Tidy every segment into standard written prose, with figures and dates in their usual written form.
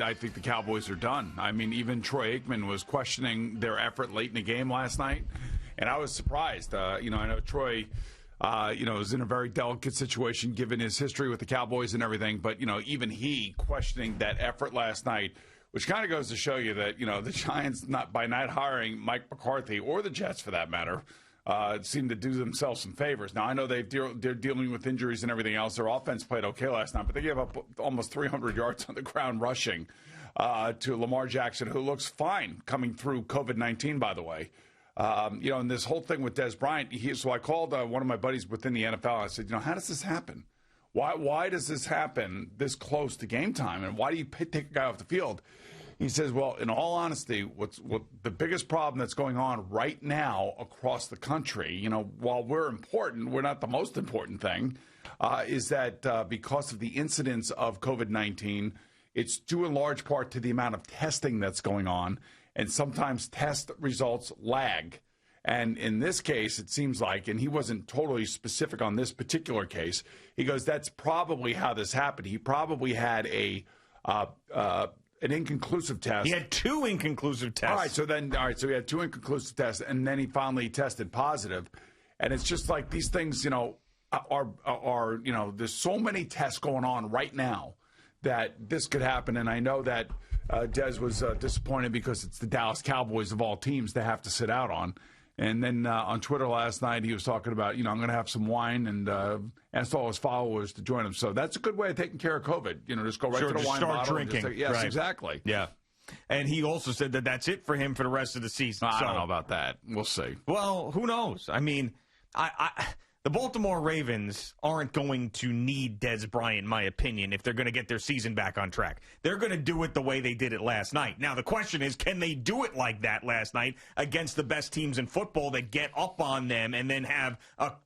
I think the Cowboys are done. I mean, even Troy Aikman was questioning their effort late in the game last night, and I was surprised. I know Troy, is in a very delicate situation given his history with the Cowboys and everything, but, even he questioning that effort last night, which kind of goes to show you that, the Giants, by not hiring Mike McCarthy, or the Jets for that matter, seem to do themselves some favors. Now, I know they're dealing with injuries and everything else. Their offense played okay last night, but they gave up almost 300 yards on the ground rushing to Lamar Jackson, who looks fine coming through COVID-19, by the way. And this whole thing with Dez Bryant, so I called one of my buddies within the NFL. I said, how does this happen? Why does this happen this close to game time? And why do you take a guy off the field? He says, well, in all honesty, what the biggest problem that's going on right now across the country, while we're important, we're not the most important thing, is that because of the incidence of COVID-19, it's due in large part to the amount of testing that's going on, and sometimes test results lag. And in this case, it seems like, and he wasn't totally specific on this particular case, he goes, that's probably how this happened. He probably had an inconclusive test. He had 2 inconclusive tests. So he had 2 inconclusive tests, and then he finally tested positive. And it's just like these things, are there's so many tests going on right now that this could happen. And I know that Dez was disappointed because it's the Dallas Cowboys of all teams they have to sit out on. And then on Twitter last night, he was talking about, I'm going to have some wine, and asked all his followers to join him. So that's a good way of taking care of COVID. Just go right to the wine start bottle. Drinking. Yes, right. Exactly. Yeah. And he also said that that's it for him for the rest of the season. I don't know about that. We'll see. Well, who knows? I mean, the Baltimore Ravens aren't going to need Dez Bryant, in my opinion, if they're going to get their season back on track. They're going to do it the way they did it last night. Now, the question is, can they do it like that last night against the best teams in football that get up on them and then have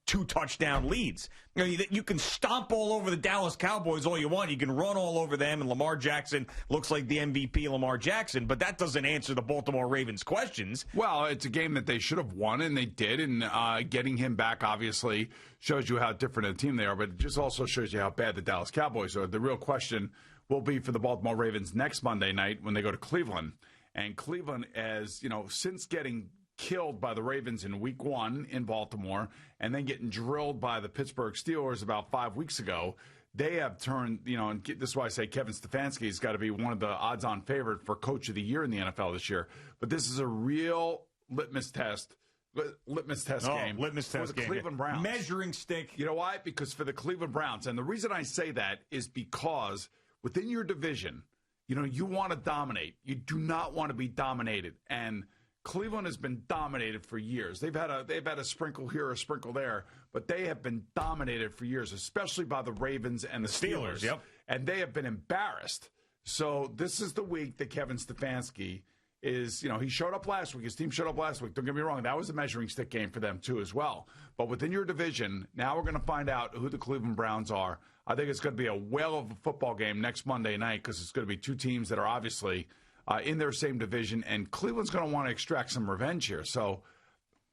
2 touchdown leads? You can stomp all over the Dallas Cowboys all you want. You can run all over them, and Lamar Jackson looks like the MVP Lamar Jackson, but that doesn't answer the Baltimore Ravens' questions. Well, it's a game that they should have won, and they did, and getting him back obviously shows you how different a team they are, but it just also shows you how bad the Dallas Cowboys are. The real question will be for the Baltimore Ravens next Monday night when they go to Cleveland. And Cleveland, as since getting killed by the Ravens in week 1 in Baltimore and then getting drilled by the Pittsburgh Steelers about 5 weeks ago, they have turned, and this is why I say Kevin Stefanski has got to be one of the odds-on favorite for Coach of the Year in the NFL this year. But this is a real litmus test game for the Cleveland Browns. Measuring stick. You know why? Because for the Cleveland Browns, and the reason I say that is because within your division, you want to dominate. You do not want to be dominated. And Cleveland has been dominated for years. They've had a sprinkle here, a sprinkle there, but they have been dominated for years, especially by the Ravens and the Steelers. Yep. And they have been embarrassed. So this is the week that Kevin Stefanski is, he showed up last week. His team showed up last week. Don't get me wrong. That was a measuring stick game for them, too, as well. But within your division, now we're going to find out who the Cleveland Browns are. I think it's going to be a whale of a football game next Monday night because it's going to be 2 teams that are obviously in their same division, and Cleveland's going to want to extract some revenge here. So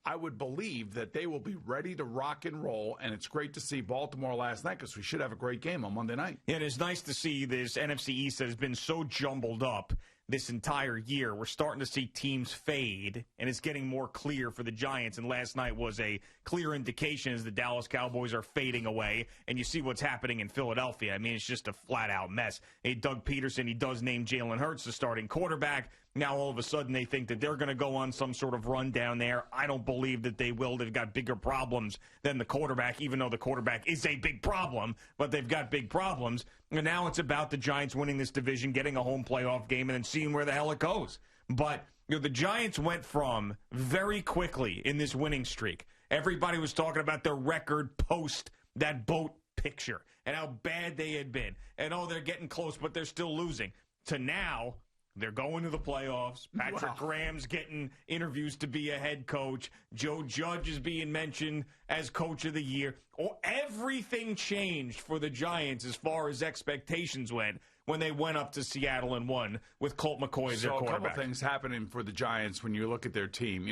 I would believe that they will be ready to rock and roll, and it's great to see Baltimore last night because we should have a great game on Monday night. Yeah, and it's nice to see this NFC East that has been so jumbled up this entire year. We're starting to see teams fade, and it's getting more clear for the Giants. And last night was a clear indication as the Dallas Cowboys are fading away, and you see what's happening in Philadelphia. I mean, it's just a flat-out mess. Hey, Doug Peterson, he does name Jalen Hurts the starting quarterback. Now, all of a sudden, they think that they're going to go on some sort of run down there. I don't believe that they will. They've got bigger problems than the quarterback, even though the quarterback is a big problem, but they've got big problems. And now it's about the Giants winning this division, getting a home playoff game, and then seeing where the hell it goes. But the Giants went from very quickly in this winning streak. Everybody was talking about their record post that boat picture and how bad they had been. And, they're getting close, but they're still losing. To now, they're going to the playoffs. Patrick Graham's getting interviews to be a head coach. Joe Judge is being mentioned as coach of the year. Everything changed for the Giants as far as expectations went when they went up to Seattle and won with Colt McCoy as their quarterback. So a couple things happening for the Giants when you look at their team,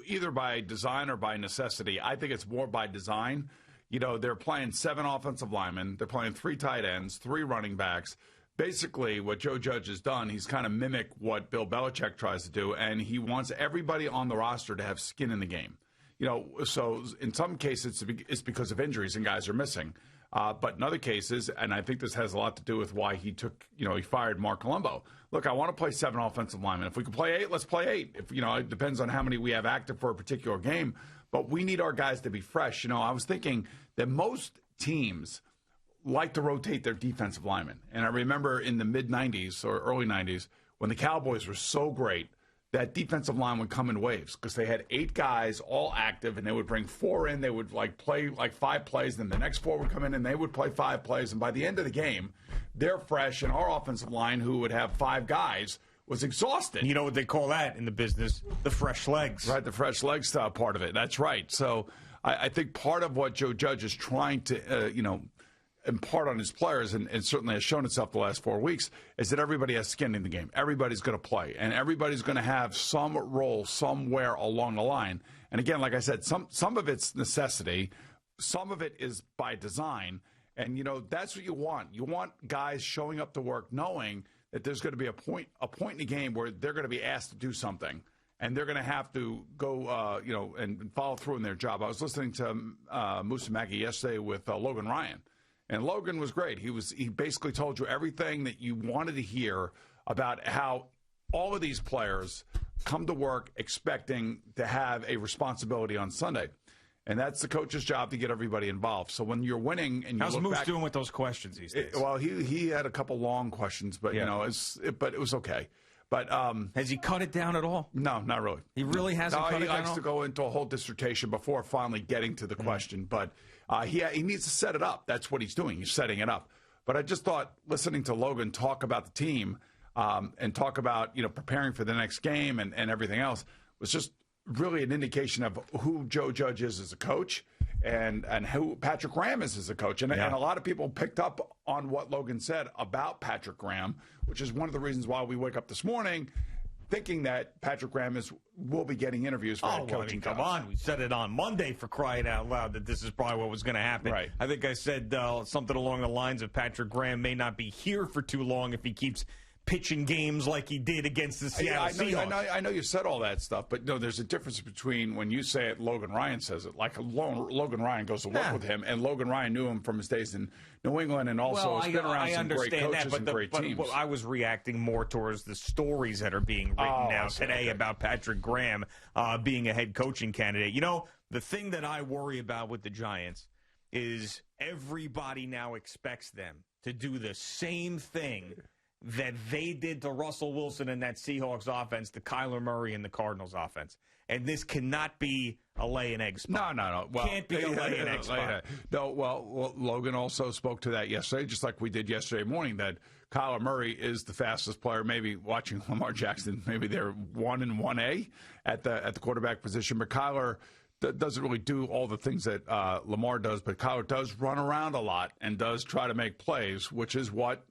either by design or by necessity. I think it's more by design. They're playing 7 offensive linemen. They're playing 3 tight ends, 3 running backs. basically what Joe Judge has done, he's kind of mimicked what Bill Belichick tries to do, and he wants everybody on the roster to have skin in the game. So in some cases it's because of injuries and guys are missing. But in other cases, and I think this has a lot to do with why he fired Mark Colombo. Look, I want to play 7 offensive linemen. If we can play 8, let's play 8. It depends on how many we have active for a particular game. But we need our guys to be fresh. I was thinking that most teams like to rotate their defensive linemen. And I remember in the mid-'90s or early '90s when the Cowboys were so great, that defensive line would come in waves because they had 8 guys all active, and they would bring 4 in. They would play 5 plays, then the next 4 would come in, and they would play 5 plays. And by the end of the game, they're fresh, and our offensive line, who would have 5 guys, was exhausted. You know what they call that in the business? The fresh legs. Right, the fresh legs part of it. That's right. So I think part of what Joe Judge is trying to, impart on his players, and certainly has shown itself the last 4 weeks, is that everybody has skin in the game. Everybody's going to play, and everybody's going to have some role somewhere along the line. And again, like I said, some of it's necessity, some of it is by design, and that's what you want. You want guys showing up to work knowing that there's going to be a point in the game where they're going to be asked to do something, and they're going to have to go, and follow through in their job. I was listening to Musa Maggie yesterday with Logan Ryan. And Logan was great. He basically told you everything that you wanted to hear about how all of these players come to work expecting to have a responsibility on Sunday. And that's the coach's job to get everybody involved. So when you're winning and you how's look Moose back, doing with those questions these days? Well, he had a couple long questions, but but it was okay. But has he cut it down at all? No, not really. He really hasn't cut it down. He likes to go into a whole dissertation before finally getting to the question. But he needs to set it up. That's what he's doing. He's setting it up. But I just thought listening to Logan talk about the team and talk about preparing for the next game and everything else was just really an indication of who Joe Judge is as a coach and who Patrick Graham is as a coach. And a lot of people picked up on what Logan said about Patrick Graham, which is one of the reasons why we wake up this morning thinking that Patrick Graham will be getting interviews for head coaching jobs. Come on. We said it on Monday, for crying out loud, that this is probably what was going to happen. Right. I think I said something along the lines of Patrick Graham may not be here for too long if he keeps pitching games like he did against the Seattle Seahawks. I know you said all that stuff, but no, there's a difference between when you say it, Logan Ryan says it. Like Logan Ryan goes to work with him, and Logan Ryan knew him from his days in New England and also has been around some great coaches and great teams. But I was reacting more towards the stories that are being written now today about Patrick Graham being a head coaching candidate. The thing that I worry about with the Giants is everybody now expects them to do the same thing that they did to Russell Wilson and that Seahawks offense, to Kyler Murray and the Cardinals offense. And this cannot be a lay an egg spot. No. Well, can't be a lay an egg spot. No, well, Logan also spoke to that yesterday, just like we did yesterday morning, that Kyler Murray is the fastest player. Maybe watching Lamar Jackson, maybe they're 1 and 1A at the quarterback position. But Kyler doesn't really do all the things that Lamar does. But Kyler does run around a lot and does try to make plays, which is what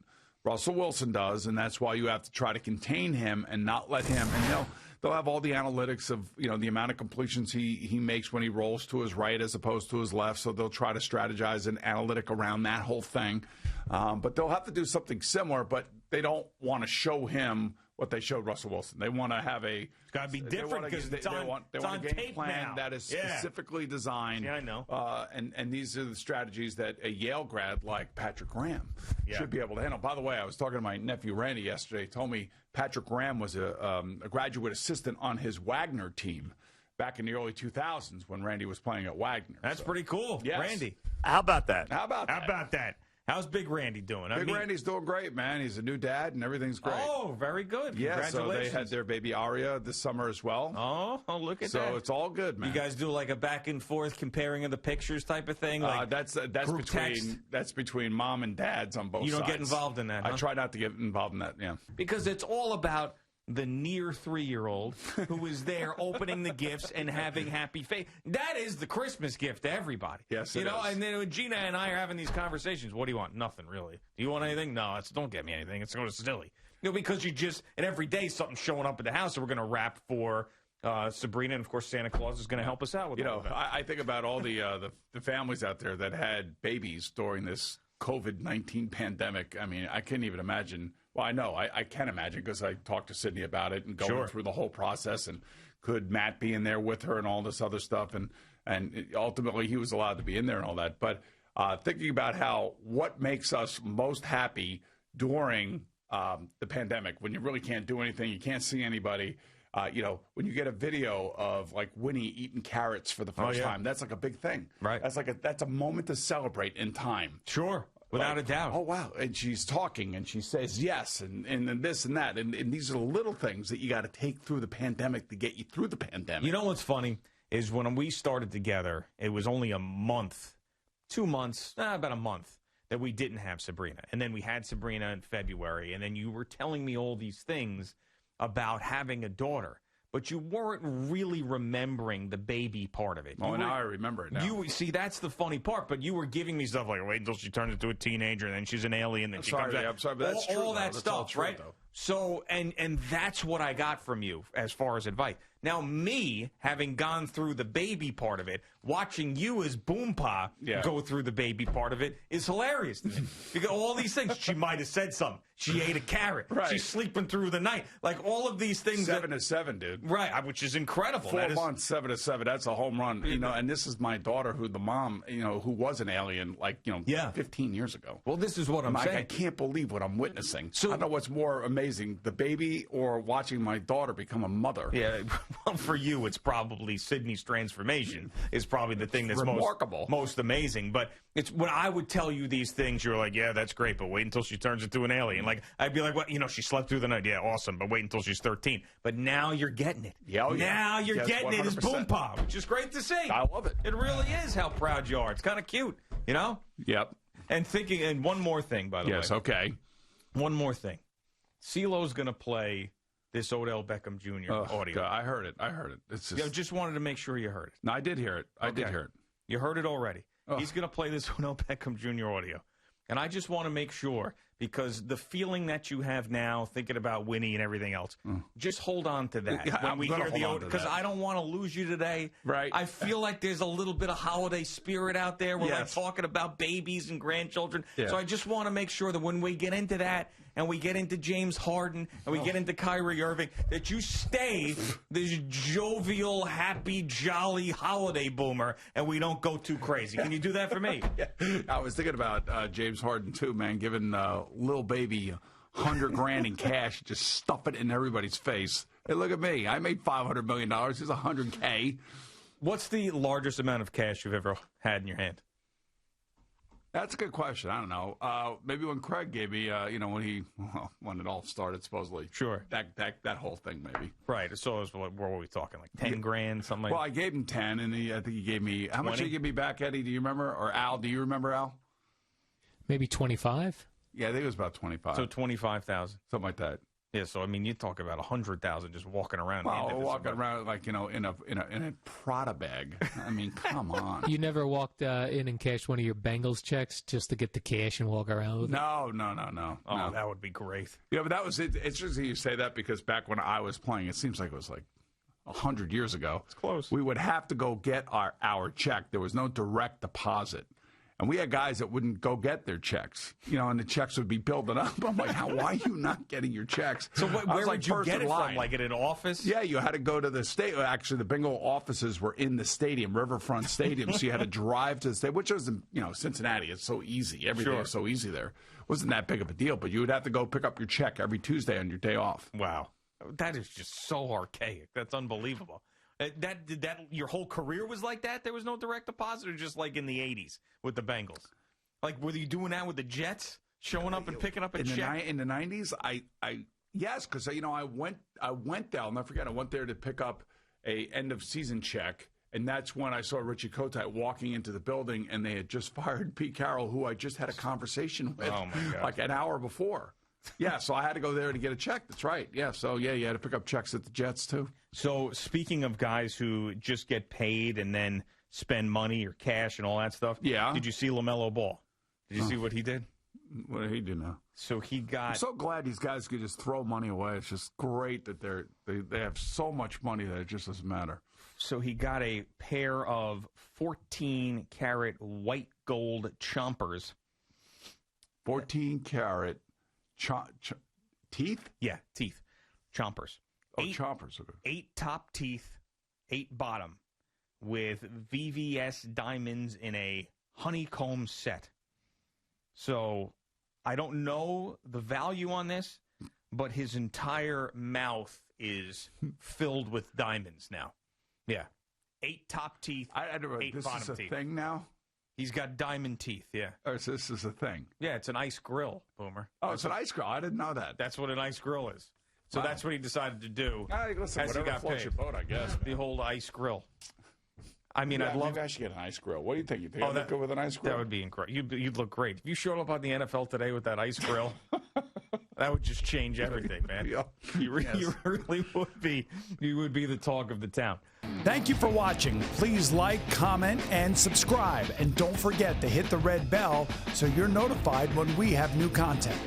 Russell Wilson does, and that's why you have to try to contain him and not let him. And they'll have all the analytics of the amount of completions he makes when he rolls to his right as opposed to his left. So they'll try to strategize an analytic around that whole thing. But they'll have to do something similar. But they don't want to show him what they showed Russell Wilson. They want to have it's got to be different because they want a game plan that is specifically designed. Yeah, I know. And these are the strategies that a Yale grad like Patrick Graham should be able to handle. By the way, I was talking to my nephew Randy yesterday. He told me Patrick Graham was a graduate assistant on his Wagner team back in the early 2000s when Randy was playing at Wagner. That's pretty cool, yes. Randy. How about that? How about that? How's Big Randy doing? Randy's doing great, man. He's a new dad, and everything's great. Oh, very good. Yeah, Congratulations. so they had their baby Aria this summer as well. Oh, look at that. So it's all good, man. You guys do like a back and forth comparing of the pictures type of thing? Like that's between mom and dads on both sides. You don't get involved in that, huh? I try not to get involved in that, yeah. Because it's all about the near 3-year-old who is there opening the gifts and having happy face. That is the Christmas gift to everybody. Yes, it is. And then when Gina and I are having these conversations, what do you want? Nothing, really. Do you want anything? No, don't get me anything. It's going to silly. Because and every day something's showing up at the house, so we're going to wrap for Sabrina, and of course Santa Claus is going to help us out with I think about all the families out there that had babies during this COVID-19 pandemic. I mean, I can't even imagine. Well, I know I can imagine because I talked to Sydney about it and going through the whole process. And could Matt be in there with her and all this other stuff? And ultimately, he was allowed to be in there and all that. But thinking about what makes us most happy during the pandemic, when you really can't do anything, you can't see anybody. When you get a video of like Winnie eating carrots for the first time, that's like a big thing. Right. That's a moment to celebrate in time. Sure. Without a doubt. Oh, wow. And she's talking and she says yes and this and that. And these are the little things that you got to take through the pandemic to get you through the pandemic. You know what's funny is when we started together, it was only a month, 2 months, about a month that we didn't have Sabrina. And then we had Sabrina in February. And then you were telling me all these things about having a daughter. But you weren't really remembering the baby part of it. Now I remember it now. See, that's the funny part. But you were giving me stuff like, wait until she turns into a teenager, and then she's an alien, then she comes out. I'm sorry, but that's true. All that stuff, true, right? Though. So, and that's what I got from you as far as advice. Now, me, having gone through the baby part of it, watching you as Boompa go through the baby part of it is hilarious to me. Because all these things, she might have said something. She ate a carrot. Right. She's sleeping through the night. Like all of these things. 7-7, dude. Right, which is incredible. 4 months, 7-7. That's a home run. And this is my daughter, who the mom, who was an alien, 15 years ago. Well, this is what I'm saying. I can't believe what I'm witnessing. So, I don't know what's more amazing, the baby or watching my daughter become a mother. Yeah, well, for you, it's probably Sydney's transformation is probably the thing that's remarkable, most amazing. But it's when I would tell you these things, you're like, yeah, that's great, but wait until she turns into an alien. Like I'd be like, well, she slept through the night. Yeah, awesome, but wait until she's 13. But now you're getting it. Now you're getting 100%. It as Boompa, which is great to see. I love it. It really is how proud you are. It's kind of cute, Yep. And one more thing, by the way. Yes, okay. One more thing. CeeLo's going to play this Odell Beckham Jr. audio. God, I heard it. It's just... just wanted to make sure you heard it. No, I did hear it. I did hear it. You heard it already. He's going to play this Odell Beckham Jr. audio. And I just want to make sure, because the feeling that you have now, thinking about Winnie and everything else, just hold on to that. When we hear the audio, because I don't want to lose you today. Right. I feel like there's a little bit of holiday spirit out there. We're like talking about babies and grandchildren. Yeah. So I just want to make sure that when we get into that, and we get into James Harden, and we get into Kyrie Irving, that you stay this jovial, happy, jolly holiday boomer, and we don't go too crazy. Can you do that for me? I was thinking about James Harden, too, man, giving little baby $100,000 in cash, just stuff it in everybody's face. Hey, look at me. I made $500 million. Here's $100K. What's the largest amount of cash you've ever had in your hand? That's a good question. I don't know. Maybe when Craig gave me, when it all started, supposedly. Sure. That whole thing, maybe. Right. So what were we talking, like 10 grand, something like that? Well, I gave him 10, and I think he gave me, how 20? much did he give me back, Eddie? Do you remember? Or Al, do you remember, Al? Maybe 25? Yeah, I think it was about 25. So 25,000. Something like that. Yeah, so I mean, you talk about 100,000 just walking around. Well, walking around like in a Prada bag. I mean, come on. You never walked in and cashed one of your Bengals checks just to get the cash and walk around with it? No. Oh, no. That would be great. Yeah, but that was it. It's interesting you say that because back when I was playing, it seems like it was like 100 years ago. It's close. We would have to go get our check. There was no direct deposit. And we had guys that wouldn't go get their checks, and the checks would be building up. I'm like, why are you not getting your checks? So where would you get it from? Like at an office? Yeah, you had to go to the state. Actually, the Bengal offices were in the stadium, Riverfront Stadium. So you had to drive to the state, which was, Cincinnati. It's so easy. Everything is so easy there. It wasn't that big of a deal, but you would have to go pick up your check every Tuesday on your day off. Wow. That is just so archaic. That's unbelievable. That your whole career was like that? There was no direct deposit, or just like in the 80s with the Bengals? Like, were you doing that with the Jets, showing up and picking up a check? In the 90s, yes, because I went there. I'll never forget. I went there to pick up a end of season check, and that's when I saw Richie Kotite walking into the building, and they had just fired Pete Carroll, who I just had a conversation with, like an hour before. Yeah, so I had to go there to get a check. That's right. Yeah, so you had to pick up checks at the Jets too. So speaking of guys who just get paid and then spend money or cash and all that stuff, did you see LaMelo Ball? Did you see what he did? What did he do now? So he got... I'm so glad these guys could just throw money away. It's just great that they have so much money that it just doesn't matter. So he got a pair of 14-karat white gold chompers 14-carat teeth? Yeah, teeth. Chompers. Oh, chompers. Okay. 8 top teeth, 8 bottom, with VVS diamonds in a honeycomb set. So I don't know the value on this, but his entire mouth is filled with diamonds now. Yeah. 8 top teeth, 8 this bottom is a teeth. thing now? He's got diamond teeth, yeah. Or so this is a thing? Yeah, it's an ice grill, Boomer. Oh, it's an ice grill. I didn't know that. That's what an ice grill is. So that's what he decided to do. Listen, as he whatever got floats paid. your boat, I guess. The whole ice grill. I mean, Yeah, I'd love. maybe I should get an ice grill. What do you think? You think I'd look good with an ice grill? That would be incredible. You'd look great. If you showed up on the NFL today with that ice grill, that would just change everything, man. Yeah. You really would be. You would be the talk of the town. Thank you for watching. Please like, comment, and subscribe. And don't forget to hit the red bell so you're notified when we have new content.